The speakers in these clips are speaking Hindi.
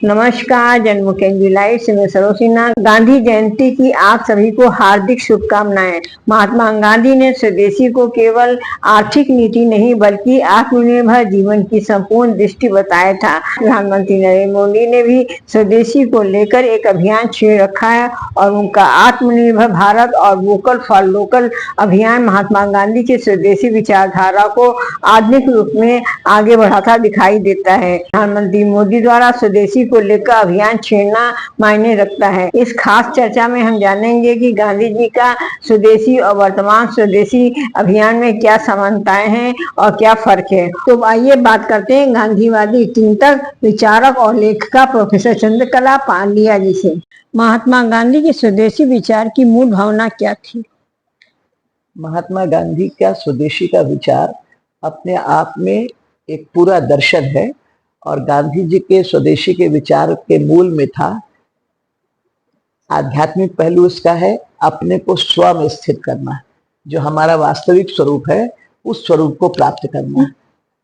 नमस्कार, जन्मोत्सव लाइव में सरोसिना। गांधी जयंती की आप सभी को हार्दिक शुभकामनाएं। महात्मा गांधी ने स्वदेशी को केवल आर्थिक नीति नहीं बल्कि आत्मनिर्भर जीवन की संपूर्ण दृष्टि बताया था। प्रधानमंत्री नरेंद्र मोदी ने भी स्वदेशी को लेकर एक अभियान छेड़ रखा है और उनका आत्मनिर्भर भारत और वोकल फॉर लोकल अभियान महात्मा गांधी के स्वदेशी विचारधारा को आधुनिक रूप में आगे बढ़ाता दिखाई देता है। प्रधानमंत्री मोदी द्वारा स्वदेशी को लेकर अभियान छेड़ना मायने रखता है। इस खास चर्चा में हम जानेंगे कि गांधी जी का स्वदेशी और वर्तमान स्वदेशी अभियान में क्या समानताएं हैं और क्या फर्क है। तो आइए बात करते हैं गांधीवादी चिंतक, विचारक और लेखिका प्रोफेसर चंद्रकला पांड्या जी से। महात्मा गांधी के स्वदेशी विचार की मूल भावना क्या थी? महात्मा गांधी का स्वदेशी का विचार अपने आप में एक पूरा दर्शन है और गांधी जी के स्वदेशी के विचार के मूल में था आध्यात्मिक पहलू। इसका है अपने को स्व में स्थित करना, जो हमारा वास्तविक स्वरूप है उस स्वरूप को प्राप्त करना।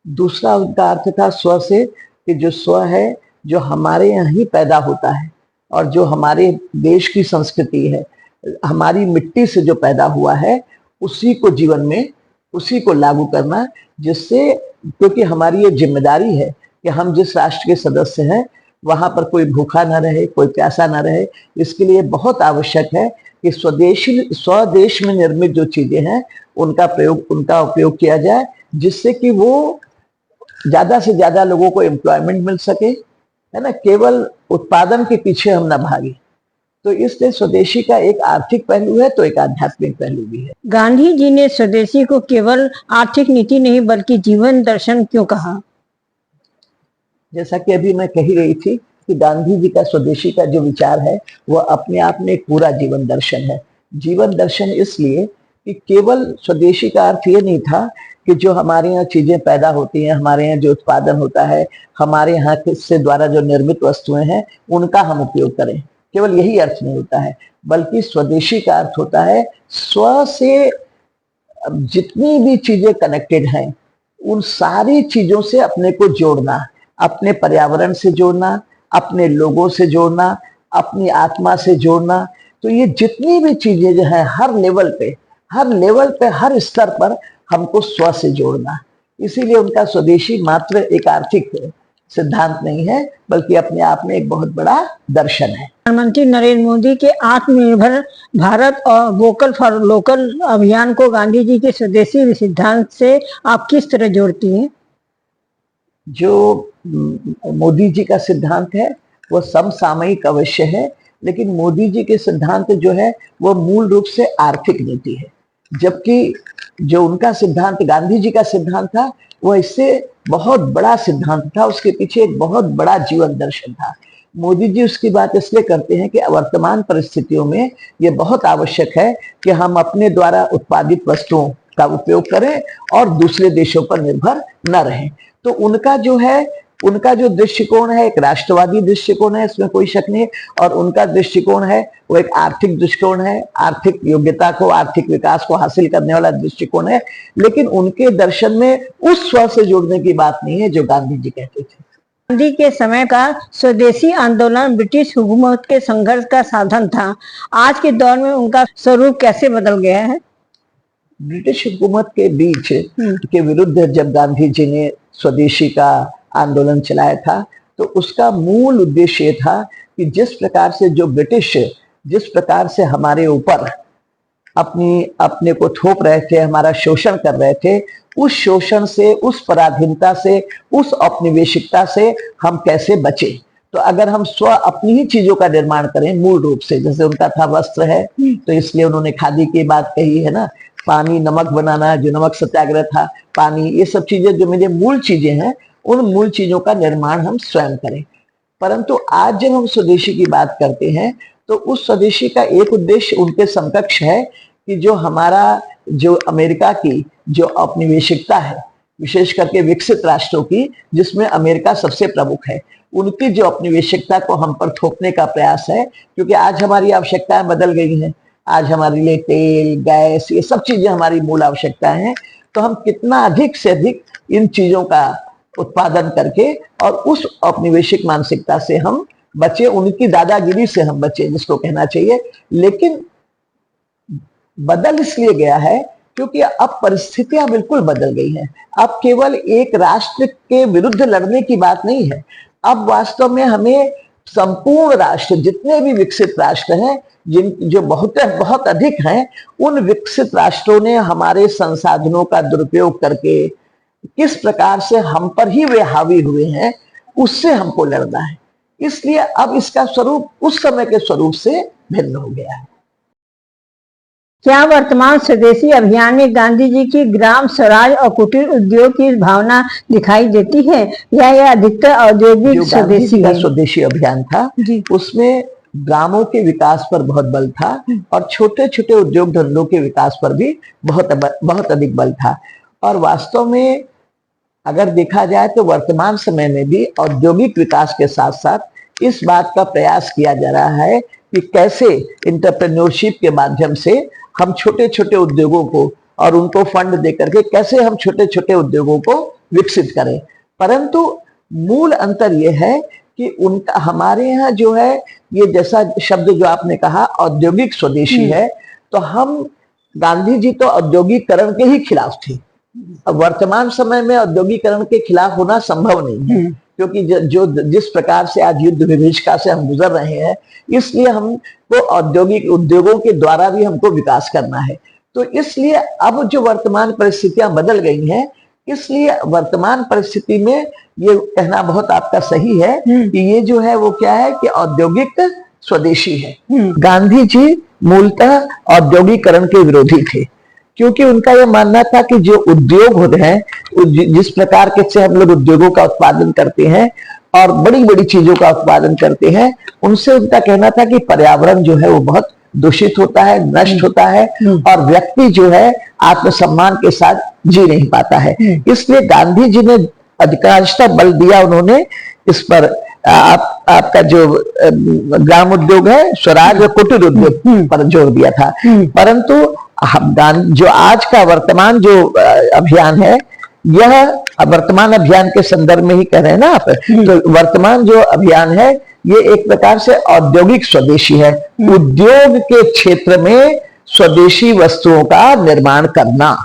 दूसरा उनका अर्थ था स्व से, कि जो स्व है जो हमारे यहाँ ही पैदा होता है और जो हमारे देश की संस्कृति है, हमारी मिट्टी से जो पैदा हुआ है उसी को जीवन में उसी को लागू करना, जिससे क्योंकि हमारी ये जिम्मेदारी है कि हम जिस राष्ट्र के सदस्य हैं वहां पर कोई भूखा ना रहे, कोई प्यासा ना रहे। इसके लिए बहुत आवश्यक है कि स्वदेश में निर्मित जो चीजें हैं उनका उपयोग किया जाए, जिससे कि वो ज्यादा से ज्यादा लोगों को एम्प्लॉयमेंट मिल सके, है ना। केवल उत्पादन के पीछे हम ना भागे। तो इसलिए स्वदेशी का एक आर्थिक पहलू है तो एक आध्यात्मिक पहलू भी है। गांधी जी ने स्वदेशी को केवल आर्थिक नीति नहीं बल्कि जीवन दर्शन क्यों कहा? जैसा कि अभी मैं कही रही थी कि गांधी जी का स्वदेशी का जो विचार है वह अपने आप में एक पूरा जीवन दर्शन है। जीवन दर्शन इसलिए कि केवल स्वदेशी का अर्थ ये नहीं था कि जो हमारे यहाँ चीजें पैदा होती हैं, हमारे यहाँ जो उत्पादन होता है, हमारे यहाँ से द्वारा जो निर्मित वस्तुएं हैं उनका हम उपयोग करें, केवल यही अर्थ नहीं होता है। बल्कि स्वदेशी का अर्थ होता है स्व से जितनी भी चीजें कनेक्टेड हैं उन सारी चीजों से अपने को जोड़ना, अपने पर्यावरण से जोड़ना, अपने लोगों से जोड़ना, अपनी आत्मा से जोड़ना। तो ये जितनी भी चीजें जो है हर लेवल पे हर स्तर पर हमको स्व से जोड़ना। इसीलिए उनका स्वदेशी मात्र एक आर्थिक सिद्धांत नहीं है बल्कि अपने आप में एक बहुत बड़ा दर्शन है। प्रधानमंत्री नरेंद्र मोदी के आत्मनिर्भर भारत और वोकल फॉर लोकल अभियान को गांधी जी के स्वदेशी सिद्धांत से आप किस तरह जोड़ती हैं? जो मोदी जी का सिद्धांत है वो समसामयिक अवश्य है, लेकिन मोदी जी के सिद्धांत जो है वो मूल रूप से आर्थिक नीति है, जबकि जो उनका सिद्धांत गांधी जी का सिद्धांत था वो इससे बहुत बड़ा सिद्धांत था, उसके पीछे एक बहुत बड़ा जीवन दर्शन था। मोदी जी उसकी बात इसलिए करते हैं कि वर्तमान परिस्थितियों में ये बहुत आवश्यक है कि हम अपने द्वारा उत्पादित वस्तुओं का उपयोग करें और दूसरे देशों पर निर्भर न रहें। तो उनका जो दृष्टिकोण है एक राष्ट्रवादी दृष्टिकोण है, इसमें कोई शक नहीं। और उनका दृष्टिकोण है वो एक आर्थिक दृष्टिकोण है, आर्थिक योग्यता को, आर्थिक विकास को हासिल करने वाला दृष्टिकोण है। लेकिन उनके दर्शन में उस स्व से जुड़ने की बात नहीं है जो गांधी जी कहते थे। गांधी के समय का स्वदेशी आंदोलन ब्रिटिश हुकूमत के संघर्ष का साधन था। आज के दौर में उनका स्वरूप कैसे बदल गया है? ब्रिटिश हुकूमत के बीच के विरुद्ध जब गांधी जी ने स्वदेशी का आंदोलन चलाया था तो उसका मूल उद्देश्य था कि जिस प्रकार से जो ब्रिटिश जिस प्रकार से हमारे ऊपर अपने को थोप रहे थे, हमारा शोषण कर रहे थे, उस शोषण से, उस पराधीनता से, उस औपनिवेशिकता से हम कैसे बचे। तो अगर हम स्व अपनी ही चीजों का निर्माण करें मूल रूप से, जैसे उनका था वस्त्र है तो इसलिए उन्होंने खादी की बात कही है ना, पानी, नमक बनाना, जो नमक सत्याग्रह था, पानी, ये सब चीजें जो मेरे मूल चीजें हैं उन मूल चीजों का निर्माण हम स्वयं करें। परंतु आज जब हम स्वदेशी की बात करते हैं तो उस स्वदेशी का एक उद्देश्य उनके समकक्ष है कि जो अमेरिका की जो औपनिवेशिकता है, विशेष करके विकसित राष्ट्रों की जिसमें अमेरिका सबसे प्रमुख है, उनकी जो औपनिवेशिकता को हम पर थोपने का प्रयास है। क्योंकि आज हमारी आवश्यकताएं बदल गई हैं, आज हमारे लिए तेल, गैस, ये सब चीजें हमारी मूल आवश्यकताएं हैं। तो हम कितना अधिक से अधिक इन चीजों का उत्पादन करके और उस औपनिवेशिक मानसिकता से हम बचे, उनकी दादागिरी से हम बचे जिसको कहना चाहिए। लेकिन बदल इसलिए गया है क्योंकि अब परिस्थितियां बिल्कुल बदल गई हैं। अब केवल एक राष्ट्र के विरुद्ध लड़ने की बात नहीं है, अब वास्तव में हमें संपूर्ण राष्ट्र, जितने भी विकसित राष्ट्र हैं, जिन जो बहुत बहुत अधिक हैं, उन विकसित राष्ट्रों ने हमारे संसाधनों का दुरुपयोग करके किस प्रकार से हम पर ही वे हावी हुए हैं, उससे हमको लड़ना है। इसलिए अब इसका स्वरूप उस समय के स्वरूप से भिन्न हो गया है। क्या वर्तमान स्वदेशी अभियान में गांधी जी की ग्राम स्वराज और कुटीर उद्योग की भावना दिखाई देती है, या यह अधिकतर औद्योगिक स्वदेशी का है? स्वदेशी अभियान था उसमें ग्रामों के विकास पर बहुत बल था और छोटे छोटे उद्योग धंधों के विकास पर भी बहुत अधिक बल था। और वास्तव में अगर देखा जाए तो वर्तमान समय में भी औद्योगिक विकास के साथ साथ इस बात का प्रयास किया जा रहा है कि कैसे एंटरप्रेन्योरशिप के माध्यम से हम छोटे छोटे उद्योगों को और उनको फंड दे करके कैसे हम छोटे छोटे उद्योगों को विकसित करें। परंतु मूल अंतर यह है कि उनका हमारे यहाँ जो है, ये जैसा शब्द जो आपने कहा औद्योगिक स्वदेशी है, तो हम गांधी जी तो औद्योगिकरण के ही खिलाफ थे। अब वर्तमान समय में औद्योगिकरण के खिलाफ होना संभव नहीं है, क्योंकि जो जिस प्रकार से आज युद्ध विभीषिका से हम गुजर रहे हैं, इसलिए हमको औद्योगिक उद्योगों के द्वारा भी हमको विकास करना है। तो इसलिए अब जो वर्तमान परिस्थितियां बदल गई हैं, इसलिए वर्तमान परिस्थिति में ये कहना बहुत आपका सही है कि ये जो है वो क्या है कि औद्योगिक स्वदेशी है। गांधी जी मूलतः औद्योगिकरण के विरोधी थे, क्योंकि उनका यह मानना था कि जो उद्योग होते हैं, जिस प्रकार के से हम लोग उद्योगों का उत्पादन करते हैं और बड़ी बड़ी चीजों का उत्पादन करते हैं, उनसे उनका कहना था कि पर्यावरण जो है वो बहुत दूषित होता है, नष्ट होता है और व्यक्ति जो है आत्मसम्मान के साथ जी नहीं पाता है। इसलिए गांधी जी ने अधिकांशतः बल दिया उन्होंने इस पर, आपका जो ग्राम उद्योग है, स्वराज और कुटीर उद्योग पर जोर दिया था। परंतु जो आज का वर्तमान जो अभियान है, यह वर्तमान अभियान के संदर्भ में ही कह रहे हैं ना आप, तो वर्तमान जो अभियान है ये एक प्रकार से औद्योगिक स्वदेशी है। उद्योग के क्षेत्र में स्वदेशी वस्तुओं का निर्माण करना,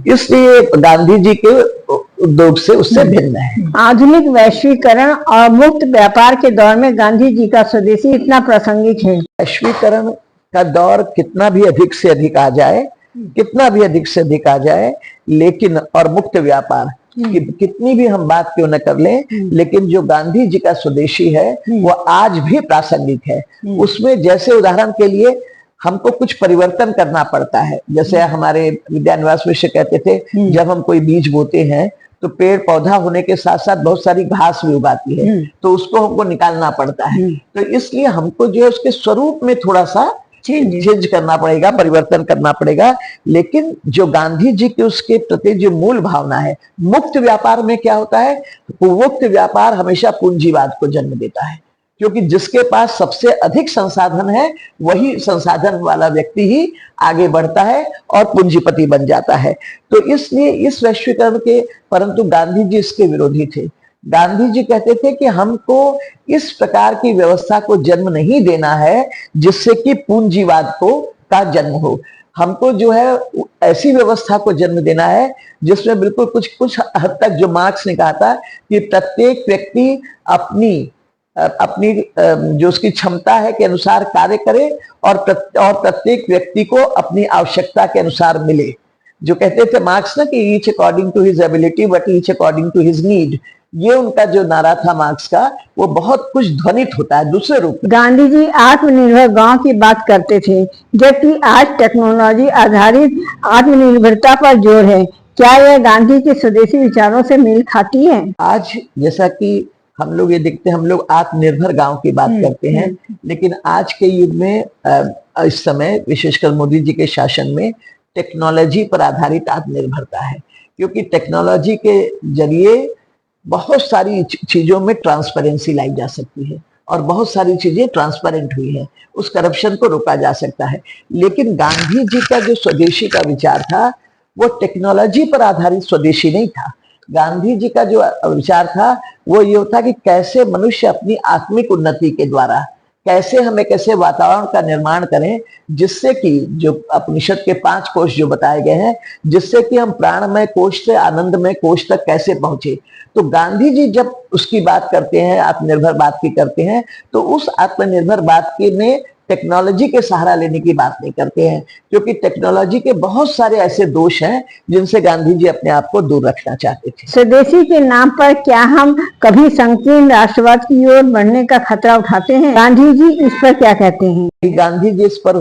इसलिए गांधी जी के उद्योग से उससे भिन्न है। आधुनिक वैश्वीकरण और मुक्त व्यापार के दौर में गांधी जी का स्वदेशी इतना प्रासंगिक है। वैश्वीकरण का दौर कितना भी अधिक से अधिक आ जाए, कितना भी अधिक से अधिक आ जाए, लेकिन और मुक्त व्यापार कितनी भी हम बात क्यों न कर लें, लेकिन जो गांधी जी का स्वदेशी है वो आज भी प्रासंगिक है। उसमें जैसे उदाहरण के लिए हमको कुछ परिवर्तन करना पड़ता है, जैसे हमारे विद्यानिवास मिश्र कहते थे, जब हम कोई बीज बोते हैं तो पेड़ पौधा होने के साथ साथ बहुत सारी घास भी उगाती है, तो उसको हमको निकालना पड़ता है। तो इसलिए हमको जो है उसके स्वरूप में थोड़ा सा चेंज करना पड़ेगा, परिवर्तन करना पड़ेगा। लेकिन जो गांधी जी के उसके प्रति जो मूल भावना है, मुक्त व्यापार में क्या होता है, मुक्त व्यापार हमेशा पूंजीवाद को जन्म देता है, क्योंकि जिसके पास सबसे अधिक संसाधन है वही संसाधन वाला व्यक्ति ही आगे बढ़ता है और पूंजीपति बन जाता है। तो इसलिए इस वैश्वीकरण के, परंतु गांधी जी इसके विरोधी थे। गांधी जी कहते थे कि हमको इस प्रकार की व्यवस्था को जन्म नहीं देना है जिससे कि पूंजीवाद का जन्म हो। हमको जो है ऐसी व्यवस्था को जन्म देना है जिसमें बिल्कुल कुछ हद तक जो मार्क्स ने कहा था कि प्रत्येक व्यक्ति अपनी जो उसकी क्षमता है के अनुसार कार्य करे और प्रत्येक व्यक्ति को अपनी आवश्यकता के अनुसार मिले। जो कहते थे मार्क्स ना कि each according to his ability but each according to his need, ये उनका जो नारा था मार्क्स का, वो बहुत कुछ ध्वनित होता है दूसरे रूप में। गांधी जी आत्मनिर्भर गांव की बात करते थे, जबकि आज टेक्नोलॉजी आधारित आत्मनिर्भरता पर जोर है। क्या यह गांधी के स्वदेशी विचारों से मेल खाती है? आज जैसा कि हम लोग ये देखते हैं, हम लोग आत्मनिर्भर गांव की बात करते हैं, लेकिन आज के युग में इस समय विशेषकर मोदी जी के शासन में टेक्नोलॉजी पर आधारित आत्मनिर्भरता है, क्योंकि टेक्नोलॉजी के जरिए बहुत सारी चीजों में ट्रांसपेरेंसी लाई जा सकती है और बहुत सारी चीजें ट्रांसपेरेंट हुई है, उस करप्शन को रोका जा सकता है। लेकिन गांधी जी का जो स्वदेशी का विचार था वो टेक्नोलॉजी पर आधारित स्वदेशी नहीं था, गांधी जी का जो विचार था वो ये था कि कैसे मनुष्य अपनी आत्मिक उन्नति के द्वारा कैसे हम एक ऐसे वातावरण का निर्माण करें जिससे कि जो उपनिषद के 5 कोश जो बताए गए हैं, जिससे कि हम प्राणमय कोश से आनंदमय कोश तक कैसे पहुंचे। तो गांधी जी जब उसकी बात करते हैं, आत्मनिर्भर बात की करते हैं, तो उस आत्मनिर्भर बात की में टेक्नोलॉजी के सहारा लेने की बात नहीं करते हैं, क्योंकि टेक्नोलॉजी के बहुत सारे ऐसे दोष हैं जिनसे गांधी जी अपने आप को दूर रखना चाहते थे। स्वदेशी के नाम पर क्या हम कभी संकीर्ण राष्ट्रवाद की ओर बढ़ने का खतरा उठाते हैं? गांधी जी इस पर क्या कहते हैं? गांधी जी इस पर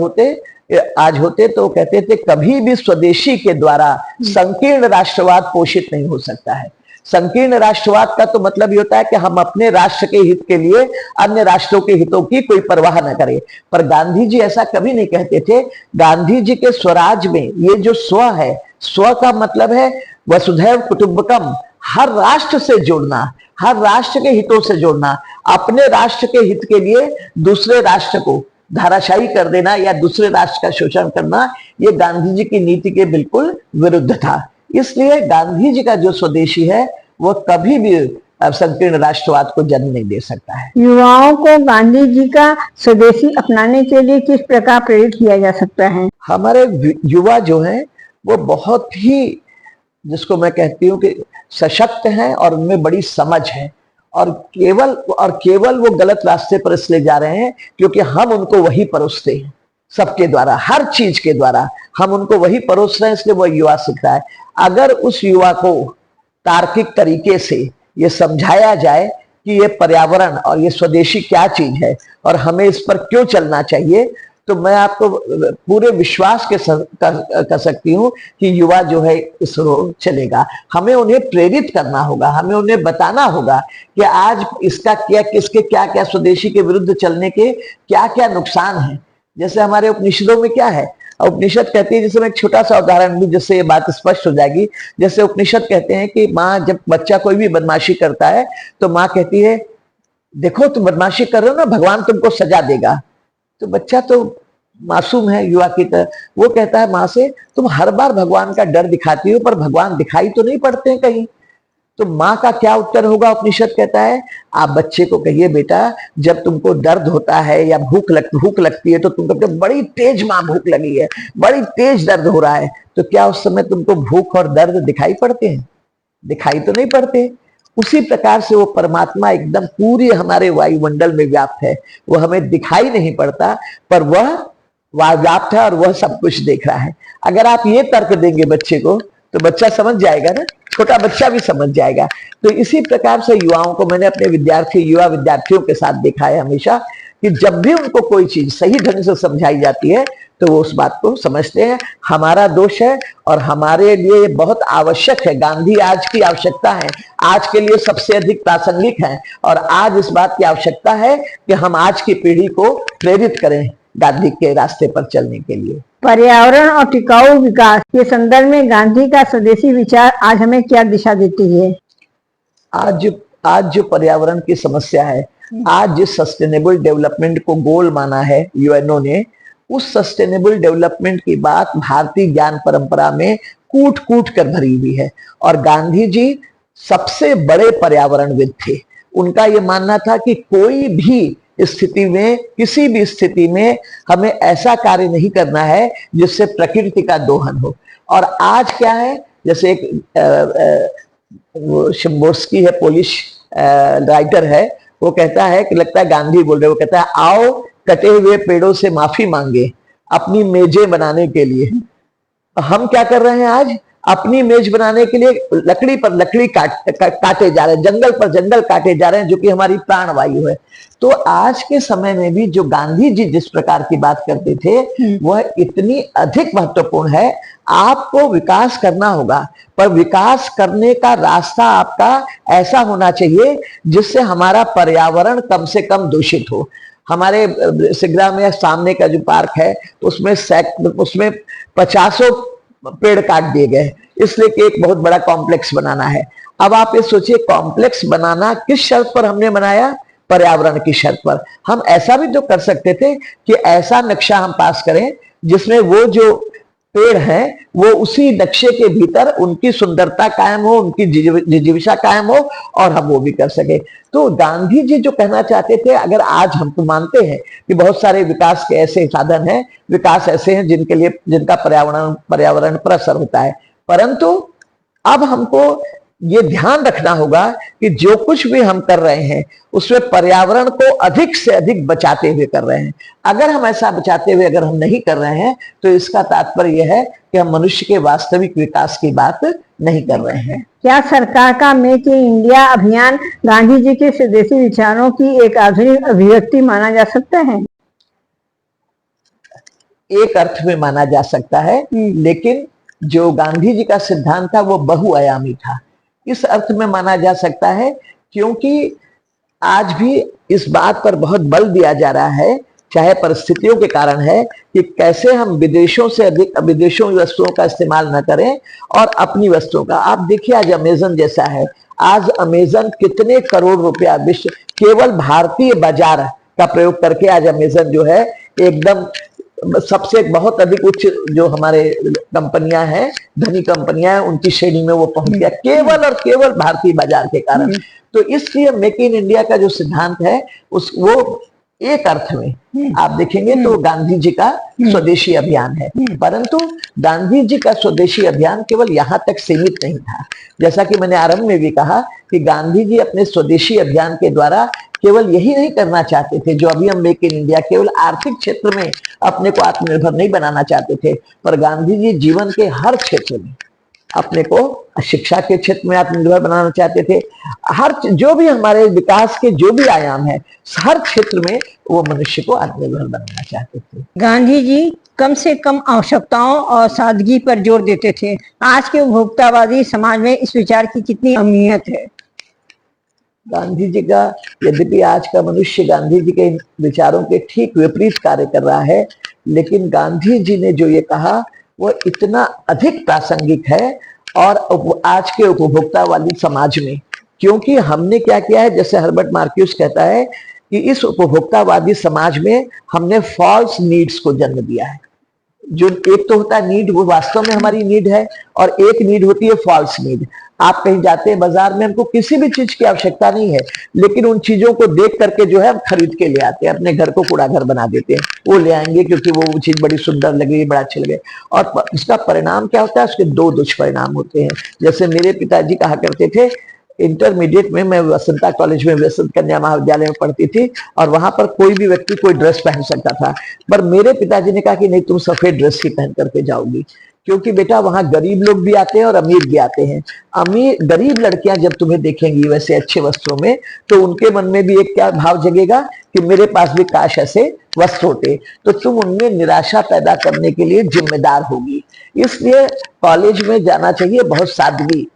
आज होते तो कहते थे कभी भी स्वदेशी के द्वारा संकीर्ण राष्ट्रवाद पोषित नहीं हो सकता है। संकीर्ण राष्ट्रवाद का तो मतलब ये होता है कि हम अपने राष्ट्र के हित के लिए अन्य राष्ट्रों के हितों की कोई परवाह न करें, पर गांधी जी ऐसा कभी नहीं कहते थे। गांधी जी के स्वराज में ये जो स्व है, स्व का मतलब है वसुधैव कुटुंबकम, हर राष्ट्र से जुड़ना, हर राष्ट्र के हितों से जोड़ना, अपने राष्ट्र के हित के लिए दूसरे राष्ट्र को धाराशायी कर देना या दूसरे राष्ट्र का शोषण करना, ये गांधी जी की नीति के बिल्कुल विरुद्ध था। इसलिए गांधी जी का जो स्वदेशी है वो कभी भी संकीर्ण राष्ट्रवाद को जन्म नहीं दे सकता है। युवाओं को गांधी जी का स्वदेशी अपनाने के लिए किस प्रकार प्रेरित किया जा सकता है? हमारे युवा जो हैं वो बहुत ही, जिसको मैं कहती हूँ कि सशक्त हैं और उनमें बड़ी समझ है, और केवल वो गलत रास्ते पर इसलिए जा रहे हैं क्योंकि हम उनको वही परोसते हैं। सबके द्वारा, हर चीज के द्वारा हम उनको वही परोस रहे हैं, इसलिए वो युवा सीख रहा है। अगर उस युवा को तार्किक तरीके से ये समझाया जाए कि ये पर्यावरण और ये स्वदेशी क्या चीज है और हमें इस पर क्यों चलना चाहिए, तो मैं आपको पूरे विश्वास के कर सकती हूँ कि युवा जो है इस ओर चलेगा। हमें उन्हें प्रेरित करना होगा, हमें उन्हें बताना होगा कि आज इसका किसके क्या क्या स्वदेशी के विरुद्ध चलने के क्या क्या नुकसान है। जैसे हमारे उपनिषदों में क्या है, उपनिषद कहती है, जैसे मैं एक छोटा सा उदाहरण भी जिससे ये बात स्पष्ट हो जाएगी। जैसे उपनिषद कहते हैं कि माँ जब बच्चा कोई भी बदमाशी करता है तो माँ कहती है देखो तुम बदमाशी कर रहे हो ना, भगवान तुमको सजा देगा। तो बच्चा तो मासूम है, युवा की तरह, वो कहता है माँ से तुम हर बार भगवान का डर दिखाती हो पर भगवान दिखाई तो नहीं पड़ते हैं कहीं। तो माँ का क्या उत्तर होगा? उपनिषद कहता है आप बच्चे को कहिए बेटा जब तुमको दर्द होता है या भूख लगती है तो तुम कहते बड़ी तेज माँ भूख लगी है, बड़ी तेज दर्द हो रहा है, तो क्या उस समय तुमको भूख और दर्द दिखाई पड़ते हैं? दिखाई तो नहीं पड़ते। उसी प्रकार से वो परमात्मा एकदम पूरे हमारे वायुमंडल में व्याप्त है, वो हमें दिखाई नहीं पड़ता पर वह व्याप्त है और वह सब कुछ देख रहा है। अगर आप ये तर्क देंगे बच्चे को तो बच्चा समझ जाएगा ना, छोटा बच्चा भी समझ जाएगा। तो इसी प्रकार से युवाओं को मैंने अपने युवा विद्यार्थियों के साथ देखा है हमेशा कि जब भी उनको कोई चीज सही ढंग से समझाई जाती है तो वो उस बात को समझते हैं। हमारा दोष है और हमारे लिए बहुत आवश्यक है। गांधी आज की आवश्यकता है, आज के लिए सबसे अधिक प्रासंगिक है, और आज इस बात की आवश्यकता है कि हम आज की पीढ़ी को प्रेरित करें गांधी के रास्ते पर चलने के लिए। पर्यावरण और टिकाऊ विकास के संदर्भ में गांधी का स्वदेशी विचार आज हमें क्या दिशा देती है? आज जो पर्यावरण की समस्या है, आज जिस सस्टेनेबल डेवलपमेंट को गोल माना है यूएनओ ने, उस सस्टेनेबल डेवलपमेंट की बात भारतीय ज्ञान परंपरा में कूट कूट कर भरी हुई है। और गांधी जी सबसे बड़े पर्यावरणविद थे। उनका ये मानना था कि कोई भी स्थिति में, किसी भी स्थिति में हमें ऐसा कार्य नहीं करना है जिससे प्रकृति का दोहन हो। और आज क्या है, जैसे एक शिम्बोर्स्की है, पोलिश राइटर है, वो कहता है कि लगता है गांधी बोल रहे, वो कहता है आओ कटे हुए पेड़ों से माफी मांगे अपनी मेजें बनाने के लिए। हम क्या कर रहे हैं आज? अपनी मेज बनाने के लिए लकड़ी पर लकड़ी काटे जा रहे हैं, जंगल पर जंगल काटे जा रहे हैं, जो कि हमारी प्राण वायु है। तो आज के समय में भी जो गांधी जी जिस प्रकार की बात करते थे वह इतनी अधिक महत्वपूर्ण है। आपको विकास करना होगा, पर विकास करने का रास्ता आपका ऐसा होना चाहिए जिससे हमारा पर्यावरण कम से कम दूषित हो। हमारे सिगरा में सामने का जो पार्क है उसमें 50 पेड़ काट दिए गए, इसलिए कि एक बहुत बड़ा कॉम्प्लेक्स बनाना है। अब आप ये सोचिए, कॉम्प्लेक्स बनाना किस शर्त पर हमने बनाया? पर्यावरण की शर्त पर। हम ऐसा भी तो कर सकते थे कि ऐसा नक्शा हम पास करें जिसमें वो जो पेड़ हैं वो उसी नक्शे के भीतर उनकी सुंदरता कायम हो, उनकी जिजीविषा कायम हो और हम वो भी कर सके। तो गांधी जी जो कहना चाहते थे, अगर आज हम तो मानते हैं कि बहुत सारे विकास के ऐसे साधन हैं, विकास ऐसे हैं जिनका पर्यावरण पर असर होता है, परंतु अब हमको ये ध्यान रखना होगा कि जो कुछ भी हम कर रहे हैं उसमें पर्यावरण को अधिक से अधिक बचाते हुए कर रहे हैं। अगर हम ऐसा बचाते हुए अगर हम नहीं कर रहे हैं तो इसका तात्पर्य यह है कि हम मनुष्य के वास्तविक विकास की बात नहीं कर रहे हैं। क्या सरकार का मेक इन इंडिया अभियान गांधी जी के स्वदेशी विचारों की एक आधुनिक अभिव्यक्ति माना जा सकता है? एक अर्थ में माना जा सकता है, लेकिन जो गांधी जी का सिद्धांत था वो बहुआयामी था। इस अर्थ में माना जा सकता है क्योंकि आज भी इस बात पर बहुत बल दिया जा रहा है, चाहे परिस्थितियों के कारण है, कि कैसे हम विदेशों से अधिक विदेशों की वस्तुओं का इस्तेमाल न करें और अपनी वस्तुओं का। आप देखिए आज अमेजन जैसा है, आज अमेजन कितने करोड़ रुपया विश्व केवल भारतीय बाजार का प्रयोग करके आज अमेजन जो है एकदम सबसे बहुत अधिक उच्च जो हमारे कंपनियां हैं, धनी कंपनियां हैं, उनकी श्रेणी में वो पहुंच गया केवल और केवल भारतीय बाजार के कारण। तो इसलिए मेक इन इंडिया का जो सिद्धांत है वो एक अर्थ में आप देखेंगे तो गांधी जी का स्वदेशी अभियान है, परंतु गांधी जी का स्वदेशी अभियान केवल यहां तक सीमित नहीं था। जैसा कि मैंने आरंभ में भी कहा कि गांधी जी अपने स्वदेशी अभियान के द्वारा केवल यही नहीं करना चाहते थे जो अभी हम मेक इन इंडिया, केवल आर्थिक क्षेत्र में अपने को आत्मनिर्भर नहीं बनाना चाहते थे, पर गांधी जी जीवन के हर क्षेत्र में अपने को, शिक्षा के क्षेत्र में आत्मनिर्भर बनाना चाहते थे। हर जो भी हमारे विकास के जो भी आयाम है, हर क्षेत्र में वो मनुष्य को आत्मनिर्भर बनाना चाहते थे। गांधी जी कम से कम आवश्यकताओं और सादगी पर जोर देते थे। आज के उपभोक्तावादी समाज में इस विचार की कितनी अहमियत है? गांधी जी का, यद्यपि आज का मनुष्य गांधी जी के विचारों के ठीक विपरीत कार्य कर रहा है, लेकिन गांधी जी ने जो ये कहा वो इतना अधिक प्रासंगिक है और आज के उपभोक्तावादी समाज में, क्योंकि हमने क्या किया है, जैसे हर्बर्ट मार्क्यूस कहता है कि इस उपभोक्तावादी समाज में हमने फॉल्स नीड्स को जन्म दिया है। जो एक तो होता है नीड, वो वास्तव में हमारी नीड है, और एक नीड होती है फॉल्स नीड। आप कहीं जाते हैं बाजार में, हमको किसी भी चीज की आवश्यकता नहीं है, लेकिन उन चीजों को देख करके जो है हम खरीद के ले आते हैं, अपने घर को कूड़ा घर बना देते हैं। वो ले आएंगे क्योंकि वो चीज बड़ी सुंदर लगे, बड़ा अच्छी लगे, और इसका परिणाम क्या होता है, उसके दो दुष्परिणाम होते हैं। जैसे मेरे पिताजी कहा करते थे, इंटरमीडिएट में मैं वसंता कॉलेज में, वसंत कन्या महाविद्यालय में पढ़ती थी, और वहां पर कोई भी व्यक्ति कोई ड्रेस पहन सकता था, पर मेरे पिताजी ने कहा कि नहीं, तुम सफेद ड्रेस ही पहन करके जाओगी, क्योंकि बेटा वहां गरीब लोग भी आते हैं और अमीर भी आते हैं। गरीब लड़कियां जब तुम्हें देखेंगी वैसे अच्छे वस्त्रों में, तो उनके मन में भी एक क्या भाव जगेगा कि मेरे पास भी काश ऐसे वस्त्र होते, तो तुम उनमें निराशा पैदा करने के लिए जिम्मेदार होगी। इसलिए कॉलेज में जाना चाहिए, बहुत सादगी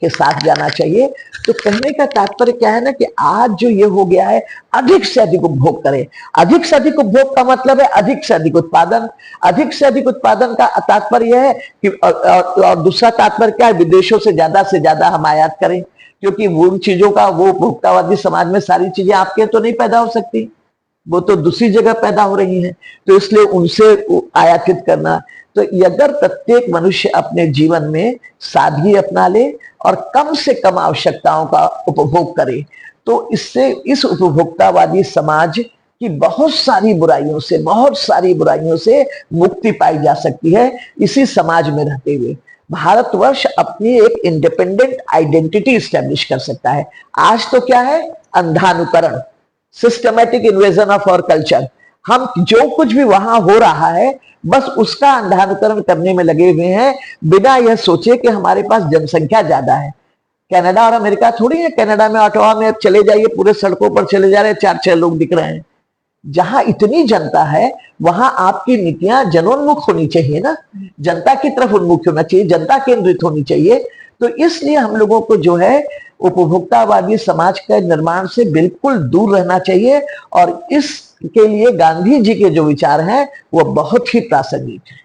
के साथ जाना चाहिए। तो कहने का तात्पर्य क्या है ना, कि आज जो ये हो गया है, अधिक से अधिक उपभोग करें। अधिक से अधिक उपभोग का मतलब है अधिक से अधिक उत्पादन। अधिक से अधिक उत्पादन का तात्पर्य यह है कि और दूसरा तात्पर्य क्या है, विदेशों से ज्यादा हम आयात करें, क्योंकि उन चीजों का, वो उपभोक्तावादी समाज में सारी चीजें आपके तो नहीं पैदा हो सकती, वो तो दूसरी जगह पैदा हो रही हैं, तो इसलिए उनसे आयातित करना। तो अगर प्रत्येक मनुष्य अपने जीवन में सादगी अपना ले और कम से कम आवश्यकताओं का उपभोग करे, तो इससे इस उपभोक्तावादी समाज की बहुत सारी बुराइयों से मुक्ति पाई जा सकती है इसी समाज में रहते हुए। भारतवर्ष अपनी एक इंडिपेंडेंट आइडेंटिटी स्टैब्लिश कर सकता है। आज तो क्या है, अंधानुकरण, systematic invasion of our culture. हम जो कुछ भी वहां हो रहा है बस उसका अंधानुकरण करने में लगे हुए हैं, बिना यह सोचे कि हमारे पास जनसंख्या ज्यादा है। कनाडा और अमेरिका थोड़ी है, कनाडा में ऑटोवा में चले जाइए, पूरे सड़कों पर चले जा रहे हैं, 4-6 लोग दिख रहे हैं। जहां इतनी जनता है वहां आपकी नीतियां जनोन्मुख होनी चाहिए ना, जनता की तरफ उन्मुख होना चाहिए, जनता केंद्रित होनी चाहिए। तो इसलिए हम लोगों को जो है उपभोक्तावादी समाज के निर्माण से बिल्कुल दूर रहना चाहिए, और इसके लिए गांधी जी के जो विचार हैं वो बहुत ही प्रासंगिक है।